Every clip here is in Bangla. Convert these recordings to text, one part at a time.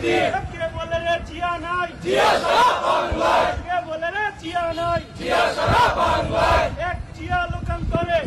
দুর্নীতি কে বলে রে জিয়া নাই জিয়া সারা বাংলায় কে বলে রে জিয়া নাই জিয়া সারা বাংলায় এক জিয়া লোকান্তরে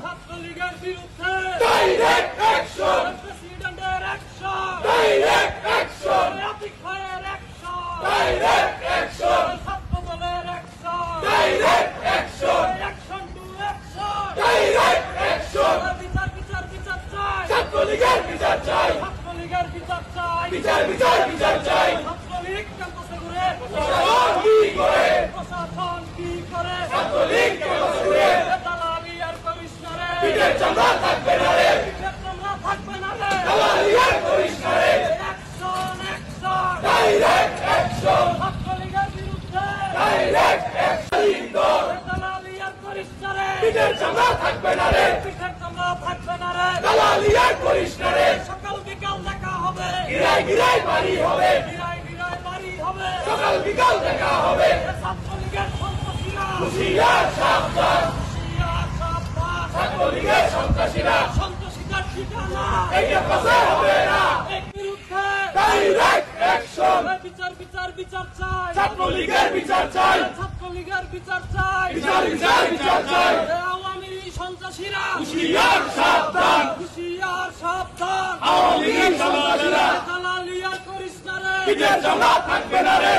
ছাত্রলীগের বিরুদ্ধে ডাইরেক্ট অ্যাকশন প্রেসিডেন্টের অ্যাকশন ডাইরেক্ট অ্যাকশন আতিক ভাইয়ের অ্যাকশন ডাইরেক্ট অ্যাকশন ছাত্র দলের action direct action action to action direct action বিচার বিচার বিচার চাই ছাত্রলীগের বিচার চাই ছাত্রলীগের বিচার চাই বিচার বিচার বিচার চাই ছাত্রলীগ ক্যাম্পাসে ঘুরে প্রশাসন কি করে প্রশাসন কি করে ছাত্রলীগ ক্যাম্পাসে ঘুরে দালালি আর কমিশনারে পিঠের চামড়া থাকবে না রে পিঠের চামড়া থাকবে না রে দালালি আর কমিশনারে অ্যাকশন অ্যাকশন ডাইরেক্ট অ্যাকশন ছাত্রলীগের বিরুদ্ধে ডাইরেক্ট অ্যাকশন দালালি আর কমিশনারে পিঠের চামড়া থাকবে না রে পিঠের চামড়া থাকবে না রে দালালি আর কমিশনারে সকাল বিকাল দেখা হবে গিরায় গিরায় বাড়ি হবে গিরায় গিরায় বাড়ি হবে সকাল বিকাল দেখা হবে ছাত্রলীগের সন্ত্রাসীরা হুঁশিয়ার সাবধান হুঁশিয়ার সাবধান ছাত্রলীগের সন্ত্রাসীরা সন্ত্রাসীদের ঠিকানা এই ক্যাম্পাসে হবে না এর বিরুদ্ধে ডাইরেক্ট অ্যাকশন বিচার বিচার বিচার চাই ছাত্রলীগের বিচার চাই ছাত্রলীগের বিচার চাই বিচার বিচার বিচার চাই আওয়ামী সন্ত্রাসীরা হুঁশিয়ার সাবধান হুঁশিয়ার সাবধান আওয়ামী সন্ত্রাসীরা দালালি আর করিস না রে পিঠের চামড়া থাকবে না রে